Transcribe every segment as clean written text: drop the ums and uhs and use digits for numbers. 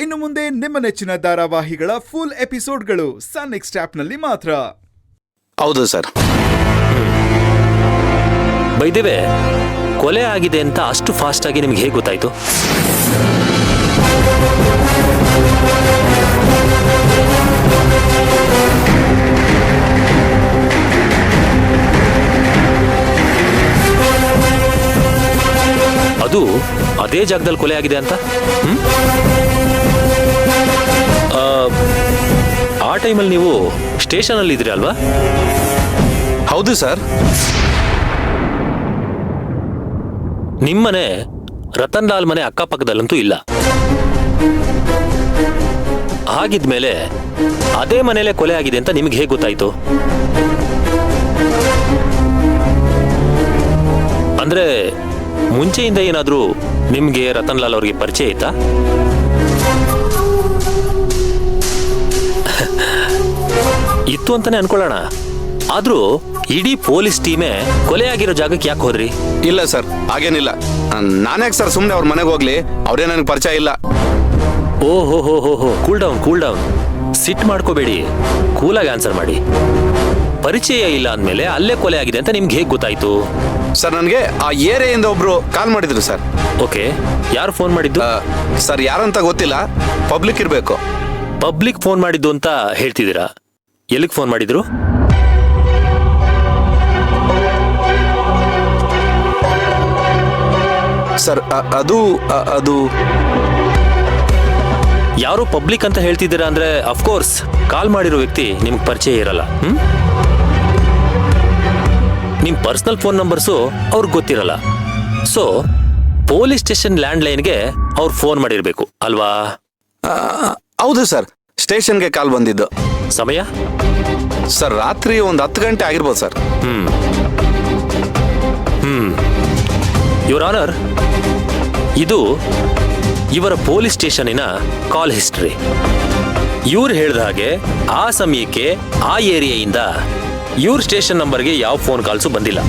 ಇನ್ನು ಮುಂದೆ ನಿಮ್ಮ ನೆಚ್ಚಿನ ಧಾರಾವಾಹಿಗಳ ಫುಲ್ ಎಪಿಸೋಡ್ಗಳು ಸನ್ ನೆಕ್ಸ್ಟ್ ಆಪ್ನಲ್ಲಿ ಮಾತ್ರ. ಹೌದು ಸರ್. ಬೈದೇವೆ, ಕೊಲೆ ಆಗಿದೆ ಅಂತ ಅಷ್ಟು ಫಾಸ್ಟ್ ಆಗಿ ನಿಮ್ಗೆ ಹೇಗೆ ಗೊತ್ತಾಯ್ತು? ಅದು ಅದೇ ಜಾಗದಲ್ಲಿ ಕೊಲೆ ಆಗಿದೆ ಅಂತ? ಆ ಟೈಮಲ್ಲಿ ನೀವು ಸ್ಟೇಷನ್ ಅಲ್ಲಿ ಇದ್ರಿ ಅಲ್ವಾ? ಹೌದು ಸರ್. ನಿಮ್ಮನೆ ರತನ್ ಲಾಲ್ ಮನೆ ಅಕ್ಕಪಕ್ಕದಲ್ಲಂತೂ ಇಲ್ಲ. ಹಾಗಿದ್ಮೇಲೆ ಅದೇ ಮನೆಯಲ್ಲೇ ಕೊಲೆ ಆಗಿದೆ ಅಂತ ನಿಮ್ಗೆ ಹೇಗೆ ಗೊತ್ತಾಯ್ತು? ಅಂದ್ರೆ ಮುಂಚೆಯಿಂದ ಏನಾದ್ರೂ ನಿಮ್ಗೆ ರತನ್ ಲಾಲ್ ಅವ್ರಿಗೆ ಪರಿಚಯ ಇತ್ತಾ? ಇತ್ತು ಅಂತಾನೆ ಅನ್ಕೊಳ್ಳೋಣ. ಆದ್ರೂ ಇಡೀ ಪೊಲೀಸ್ ಟೀಮೇ ಕೊಲೆ ಆಗಿರೋ ಜಾಗಕ್ಕೆ ಯಾಕೆ ಹೋದ್ರಿ? ಇಲ್ಲ ಸರ್, ಹಾಗೇನಿಲ್ಲ. ನಾನ್ಯಾಕೆ ಸರ್ ಸುಮ್ಮನೆ ಅವ್ರ ಮನೆಗೆ ಹೋಗ್ಲಿ? ಅವ್ರೇ ನನಗೆ ಪರಿಚಯ ಇಲ್ಲ. ಓಹೋ ಹೋ ಹೋ ಹೋ, ಕೂಲ್ ಡೌನ್. ಸಿಟ್ ಮಾಡ್ಕೋಬೇಡಿ, ಕೂಲಾಗಿ ಆನ್ಸರ್ ಮಾಡಿ. ಪರಿಚಯ ಇಲ್ಲ ಅಂದ್ಮೇಲೆ ಅಲ್ಲೇ ಕೊಲೆ ಆಗಿದೆ ಅಂತ ನಿಮ್ಗೆ ಹೇಗೆ ಗೊತ್ತಾಯ್ತು? ಸರ್, ನನಗೆ ಆ ಏರಿಯಾದಿಂದ ಒಬ್ರು ಕಾಲ್ ಮಾಡಿದ್ರು ಸರ್. ಓಕೆ, ಯಾರು ಫೋನ್ ಮಾಡಿದ್ದು? ಸರ್, ಯಾರಂತ ಗೊತ್ತಿಲ್ಲ, ಪಬ್ಲಿಕ್ ಇರಬೇಕು. ಪಬ್ಲಿಕ್ ಫೋನ್ ಮಾಡಿದ್ದು ಅಂತ ಹೇಳ್ತಿದ್ದೀರಾ? ಎಲ್ಲಿಗೆ ಫೋನ್ ಮಾಡಿದ್ರು? ಸರ್, ಅದು ಯಾರು ಪಬ್ಲಿಕ್ ಅಂತ ಹೇಳ್ತಿದ್ದೀರಾ ಅಂದ್ರೆ ಅಫ್ಕೋರ್ಸ್ ಕಾಲ್ ಮಾಡಿರೋ ವ್ಯಕ್ತಿ ನಿಮ್ಗೆ ಪರಿಚಯ ಇರಲ್ಲ. ನಿಮ್ ಪರ್ಸನಲ್ ಫೋನ್ ನಂಬರ್ಸು ಅವ್ರಿಗೆ ಗೊತ್ತಿರಲ್ಲ. ಸೊ ಪೊಲೀಸ್ ಸ್ಟೇಷನ್ ಲ್ಯಾಂಡ್ ಲೈನ್ಗೆ ಅವ್ರು ಫೋನ್ ಮಾಡಿರ್ಬೇಕು ಅಲ್ವಾ? ಹೌದು ಸರ್, ಸ್ಟೇಷನ್ಗೆ ಕಾಲ್ ಬಂದಿದ್ದು. ಸಮಯ? ಸರ್, ರಾತ್ರಿ ಒಂದು 10 ಗಂಟೆ ಆಗಿರ್ಬೋದು ಸರ್. ಯುವರ್ ಆನರ್, ಇದು ಇವರ ಪೊಲೀಸ್ ಸ್ಟೇಷನಿನ ಕಾಲ್ ಹಿಸ್ಟ್ರಿ. ಇವ್ರು ಹೇಳಿದ ಹಾಗೆ ಆ ಸಮಯಕ್ಕೆ ಆ ಏರಿಯಾಯಿಂದ ಇವ್ರ ಸ್ಟೇಷನ್ ನಂಬರ್ಗೆ ಯಾವ ಫೋನ್ ಕಾಲ್ಸು ಬಂದಿಲ್ಲ.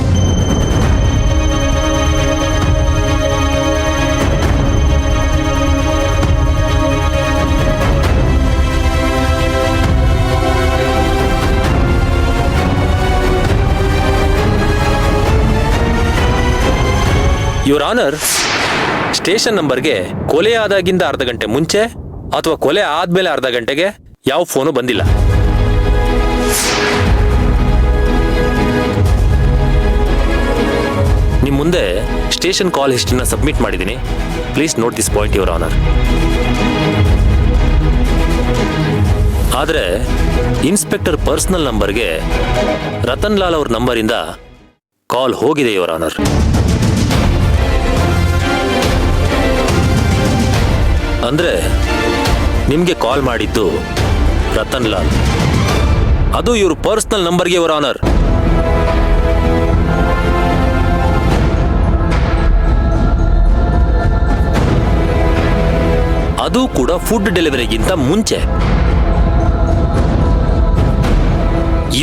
ಯುವರ್ ಆನರ್, ಸ್ಟೇಷನ್ ನಂಬರ್ಗೆ ಕೊಲೆ ಆದಾಗಿಂದ ಅರ್ಧ ಗಂಟೆ ಮುಂಚೆ ಅಥವಾ ಕೊಲೆ ಆದ್ಮೇಲೆ ಅರ್ಧ ಗಂಟೆಗೆ ಯಾವ ಫೋನು ಬಂದಿಲ್ಲ. ನಿಮ್ ಮುಂದೆ ಸ್ಟೇಷನ್ ಕಾಲ್ ಹಿಸ್ಟ್ರಿನ ಸಬ್ಮಿಟ್ ಮಾಡಿದ್ದೀನಿ. Please note this point your honour. ಆದರೆ ಇನ್ಸ್ಪೆಕ್ಟರ್ ಪರ್ಸನಲ್ ನಂಬರ್ಗೆ ರತನ್ ಲಾಲ್ ಅವ್ರ ನಂಬರಿಂದ ಕಾಲ್ ಹೋಗಿದೆ ಯುವರ್ ಆನರ್. ಅಂದ್ರೆ ನಿಮ್ಗೆ ಕಾಲ್ ಮಾಡಿದ್ದು ರತನ್ ಲಾಲ್, ಅದು ಇವ್ರ ಪರ್ಸನಲ್ ನಂಬರ್ಗೆ ಯುವರ್ ಆನರ್. ಅದು ಕೂಡ ಫುಡ್ ಡೆಲಿವರಿಗಿಂತ ಮುಂಚೆ.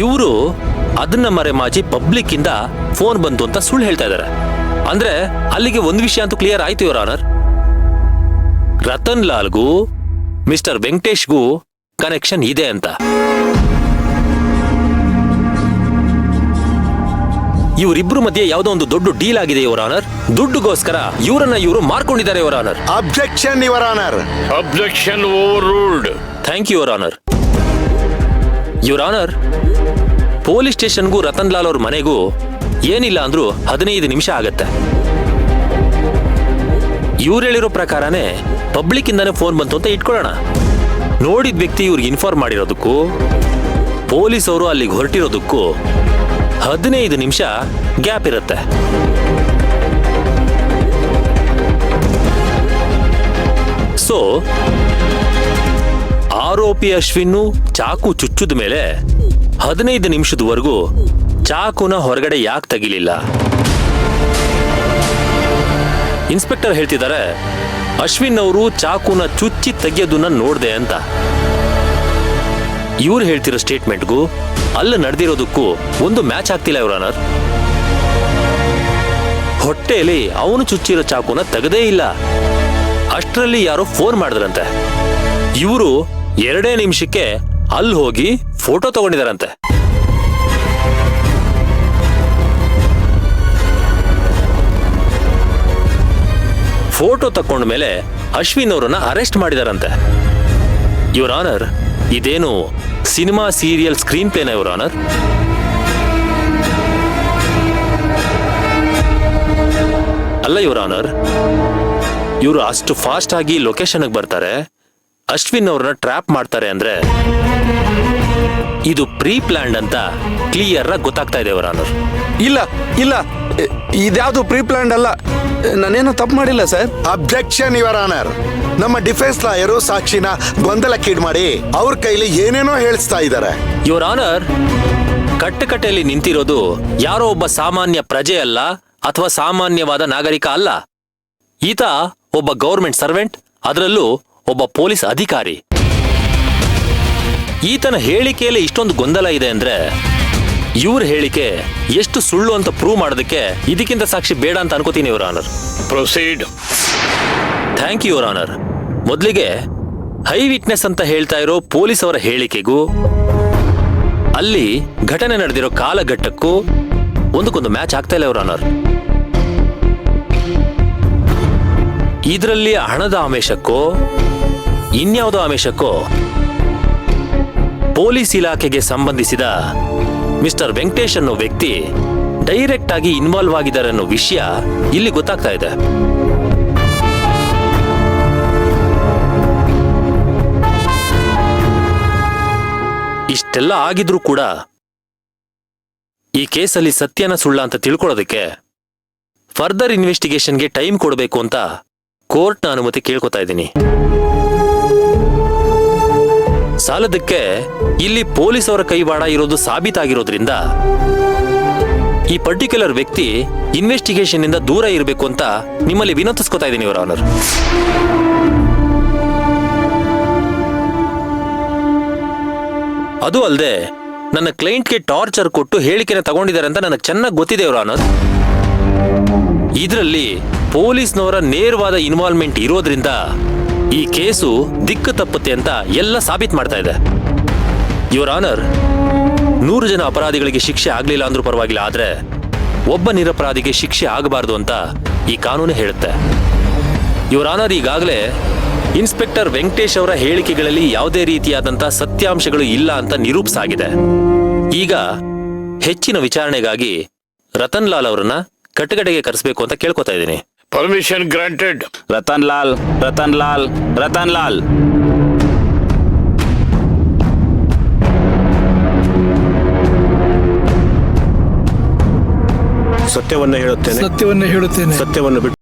ಇವರು ಅದನ್ನ ಮರೆಮಾಚಿ ಪಬ್ಲಿಕ್ ಇಂದ ಫೋನ್ ಬಂತು ಅಂತ ಸುಳ್ಳು ಹೇಳ್ತಾ ಇದ್ದಾರೆ. ಅಂದ್ರೆ ಅಲ್ಲಿಗೆ ಒಂದು ವಿಷಯ ಅಂತೂ ಕ್ಲಿಯರ್ ಆಯ್ತು ಯುವರ್ ಆನರ್. ರತನ್ ಲಾಲ್ಗೂ ಮಿಸ್ಟರ್ ವೆಂಕಟೇಶ್ಗೂ ಕನೆಕ್ಷನ್ ಇದೆ ಅಂತ. ಇವರಿಬ್ರು ಮಧ್ಯೆ ಯಾವುದೋ ಒಂದು ದೊಡ್ಡ ಡೀಲ್ ಆಗಿದೆ ಯುವರ್ ಆನರ್. ದುಡ್ಡುಗೋಸ್ಕರ ಇವರನ್ನ ಇವರು ಮಾರ್ಕೊಂಡಿದ್ದಾರೆ your honour. Objection your honour. Objection overruled. Thank you your honour. Your honour, police ಸ್ಟೇಷನ್ಗೂ ರತನ್ ಲಾಲ್ ಅವ್ರ ಮನೆಗೂ ಏನಿಲ್ಲ ಅಂದ್ರೂ 15 ನಿಮಿಷ ಆಗತ್ತೆ. ಇವ್ರು ಹೇಳಿರೋ ಪ್ರಕಾರನೇ ಪಬ್ಲಿಕ್ ಇಂದಾನೆ ಫೋನ್ ಬಂತು ಅಂತ ಇಟ್ಕೊಳ್ಳೋಣ. ನೋಡಿದ ವ್ಯಕ್ತಿ ಇವ್ರಿಗೆ ಇನ್ಫಾರ್ಮ್ ಮಾಡಿರೋದಕ್ಕೂ ಪೊಲೀಸ್ ಅವರು ಅಲ್ಲಿಗೆ ಹೊರಟಿರೋದಕ್ಕೂ 15 ನಿಮಿಷ ಗ್ಯಾಪ್ ಇರುತ್ತೆ. ಸೊ ಆರೋಪಿ ಅಶ್ವಿನ್ ಚಾಕು ಚುಚ್ಚಿದ ಮೇಲೆ 15 ನಿಮಿಷದವರೆಗೂ ಚಾಕುನ ಹೊರಗಡೆ ಯಾಕೆ ತೆಗಿಲಿಲ್ಲ? ಇನ್ಸ್ಪೆಕ್ಟರ್ ಹೇಳ್ತಿದ್ದಾರೆ ಅಶ್ವಿನ್ ಅವರು ಚಾಕುನ ಚುಚ್ಚಿ ತೆಗೆಯೋದನ್ನ ನೋಡ್ದೆ ಅಂತ. ಇವ್ರು ಹೇಳ್ತಿರೋ ಸ್ಟೇಟ್ಮೆಂಟ್ಗೂ ಅಲ್ಲಿ ನಡೆದಿರೋದಕ್ಕೂ ಒಂದು ಮ್ಯಾಚ್ ಆಗ್ತಿಲ್ಲ ಯುವರ್ ಆನರ್. ಹೊಟ್ಟೆಯಲ್ಲಿ ಅವನು ಚುಚ್ಚಿರೋ ಚಾಕುನ ತೆಗೆದೇ ಇಲ್ಲ. ಅಷ್ಟರಲ್ಲಿ ಯಾರೋ ಫೋನ್ ಮಾಡಿದ್ರಂತೆ. ಇವರು 2 ನಿಮಿಷಕ್ಕೆ ಅಲ್ಲಿ ಹೋಗಿ ಫೋಟೋ ತಗೊಂಡಿದಾರಂತೆ. ಫೋಟೋ ತಕೊಂಡ ಮೇಲೆ ಅಶ್ವಿನ್ ಅವರನ್ನ ಅರೆಸ್ಟ್ ಮಾಡಿದಾರಂತೆ. ಯುವರ್ ಆನರ್, ಇದೇನು ಸಿನಿಮಾ ಸೀರಿಯಲ್ ಸ್ಕ್ರೀನ್ ಪ್ಲೇನ ಯುವರ್ ಆನರ್? ಅಲ್ಲ ಯುವರ್ ಆನರ್, ಇವರು ಅಷ್ಟು ಫಾಸ್ಟ್ ಆಗಿ ಲೊಕೇಶನ್ಗೆ ಬರ್ತಾರೆ, ಅಶ್ವಿನ್ ಅವ್ರನ್ನ ಟ್ರ್ಯಾಪ್ ಮಾಡ್ತಾರೆ ಅಂದ್ರೆ ಇದು ಪ್ರೀ ಪ್ಲಾನ್ಡ್ ಅಂತ ಕ್ಲಿಯರ್ ಆಗಿ ಗೊತ್ತಾಗ್ತಾ ಇದೆ ಯುವರ್ ಆನರ್. ಇಲ್ಲ ಇಲ್ಲ, ಇದ್ಯಾವುದು ಪ್ರೀ ಪ್ಲಾನ್ಡ್ ಅಲ್ಲ. ನಾನೇನು ತಪ್ಪು ಮಾಡಿಲ್ಲ ಸರ್. Objection your honour. ನಮ್ಮ ಡಿಫೆನ್ಸ್ ಲಾಯರು ಸಾಕ್ಷಿನ ಗೊಂದಲಕ್ಕೀಡು ಮಾಡಿ ಅವ್ರ ಕೈಲಿ ಏನೇನೋ ಹೇಳಿಸ್ತಾ ಇದ್ದಾರೆ. ಯುವರ್ ಆನರ್, ಕಟ್ಟಕಟ್ಟೆಯಲ್ಲಿ ನಿಂತಿರೋದು ಯಾರೋ ಒಬ್ಬ ಸಾಮಾನ್ಯ ಪ್ರಜೆ ಅಲ್ಲ, ಅಥವಾ ಸಾಮಾನ್ಯವಾದ ನಾಗರಿಕ ಅಲ್ಲ. ಈತ ಒಬ್ಬ ಗೌರ್ಮೆಂಟ್ ಸರ್ವೆಂಟ್, ಅದರಲ್ಲೂ ಒಬ್ಬ ಪೊಲೀಸ್ ಅಧಿಕಾರಿ. ಈತನ ಹೇಳಿಕೆಯಲ್ಲಿ ಇಷ್ಟೊಂದು ಗೊಂದಲ ಇದೆ ಅಂದ್ರೆ ಇವ್ರ ಹೇಳಿಕೆ ಎಷ್ಟು ಸುಳ್ಳು ಅಂತ ಪ್ರೂವ್ ಮಾಡೋದಕ್ಕೆ ಇದಕ್ಕಿಂತ ಸಾಕ್ಷಿ ಬೇಡ ಅಂತ ಅನ್ಕೋತೀನಿ your honour. Proceed. Thank you your honour. ಮೊದಲಿಗೆ ಹೈ ವಿಟ್ನೆಸ್ ಅಂತ ಹೇಳ್ತಾ ಇರೋ ಪೊಲೀಸ್ ಅವರ ಹೇಳಿಕೆಗೂ ಅಲ್ಲಿ ಘಟನೆ ನಡೆದಿರೋ ಕಾಲಘಟ್ಟಕ್ಕೂ ಒಂದಕ್ಕೊಂದು ಮ್ಯಾಚ್ ಆಗ್ತಾ ಇಲ್ಲ ಯುವರ್ ಆನರ್. ಇದರಲ್ಲಿ ಹಣದ ಆಮಿಷಕ್ಕೋ ಇನ್ಯಾವುದೋ ಆಮಿಷಕ್ಕೋ ಪೊಲೀಸ್ ಇಲಾಖೆಗೆ ಸಂಬಂಧಿಸಿದ ಮಿಸ್ಟರ್ ವೆಂಕಟೇಶ್ ಅನ್ನೋ ವ್ಯಕ್ತಿ ಡೈರೆಕ್ಟ್ ಆಗಿ ಇನ್ವಾಲ್ವ್ ಆಗಿದ್ದಾರೆ ಅನ್ನೋ ವಿಷಯ ಇಲ್ಲಿ ಗೊತ್ತಾಗ್ತಾ ಇದೆ. ಇಷ್ಟೆಲ್ಲ ಆಗಿದ್ರೂ ಕೂಡ ಈ ಕೇಸಲ್ಲಿ ಸತ್ಯನ ಸುಳ್ಳ ಅಂತ ತಿಳ್ಕೊಳ್ಳೋದಕ್ಕೆ ಫರ್ದರ್ ಇನ್ವೆಸ್ಟಿಗೇಷನ್ಗೆ ಟೈಮ್ ಕೊಡಬೇಕು ಅಂತ ಕೋರ್ಟ್ನ ಅನುಮತಿ ಕೇಳ್ಕೊತಾ ಇದ್ದೀನಿ. ಸಾಲದಕ್ಕೆ ಇಲ್ಲಿ ಪೊಲೀಸ್ ಅವರ ಕೈವಾಡ ಇರೋದು ಸಾಬೀತಾಗಿರೋದ್ರಿಂದ ಈ ಪರ್ಟಿಕ್ಯುಲರ್ ವ್ಯಕ್ತಿ ಇನ್ವೆಸ್ಟಿಗೇಷನ್ ಇಂದ ದೂರ ಇರಬೇಕು ಅಂತ ನಿಮ್ಮಲ್ಲಿ ವಿನಂತಿಸ್ಕೊತಾ ಇದ್ದೀನಿ ಯುವರ್ ಆನರ್. ಅದು ಅಲ್ಲದೆ ನನ್ನ ಕ್ಲೈಂಟ್ಗೆ ಟಾರ್ಚರ್ ಕೊಟ್ಟು ಹೇಳಿಕೆನ ತಗೊಂಡಿದ್ದಾರೆ ಅಂತ ನನಗೆ ಚೆನ್ನಾಗಿ ಗೊತ್ತಿದೆ ಯುವರ್ ಆನರ್. ಇದರಲ್ಲಿ ಪೊಲೀಸ್ನವರ ನೇರವಾದ ಇನ್ವಾಲ್ವ್ಮೆಂಟ್ ಇರೋದ್ರಿಂದ ಈ ಕೇಸು ದಿಕ್ಕು ತಪ್ಪುತ್ತೆ ಅಂತ ಎಲ್ಲ ಸಾಬೀತು ಮಾಡ್ತಾ ಇದೆ. ಯುವರ್ ಆನರ್, 100 ಜನ ಅಪರಾಧಿಗಳಿಗೆ ಶಿಕ್ಷೆ ಆಗ್ಲಿಲ್ಲ ಅಂದ್ರೂ ಪರವಾಗಿಲ್ಲ, ಆದ್ರೆ ಒಬ್ಬ ನಿರಪರಾಧಿಗೆ ಶಿಕ್ಷೆ ಆಗಬಾರ್ದು ಅಂತ ಈ ಕಾನೂನು ಹೇಳುತ್ತೆ. ಯುವರ್ ಆನರ್, ಈಗಾಗಲೇ ಇನ್ಸ್ಪೆಕ್ಟರ್ ವೆಂಕಟೇಶ್ ಅವರ ಹೇಳಿಕೆಗಳಲ್ಲಿ ಯಾವುದೇ ರೀತಿಯಾದಂಥ ಸತ್ಯಾಂಶಗಳು ಇಲ್ಲ ಅಂತ ನಿರೂಪಿಸಾಗಿದೆ. ಈಗ ಹೆಚ್ಚಿನ ವಿಚಾರಣೆಗಾಗಿ ರತನ್ ಲಾಲ್ ಅವರನ್ನ ಕಟ್ಟಕಡೆಗೆ ಕರೆಸಬೇಕು ಅಂತ ಕೇಳ್ಕೊತಾ ಇದ್ದೀನಿ. Permission granted. ರತನ್ ಲಾಲ್, ರತನ್ ಲಾಲ್, ರತನ್ ಲಾಲ್. ಸತ್ಯವನ್ನೇ ಹೇಳುತ್ತೇನೆ, ಸತ್ಯವನ್ನೇ ಹೇಳುತ್ತೇನೆ, ಸತ್ಯವನ್ನು ಬಿಟ್ಟು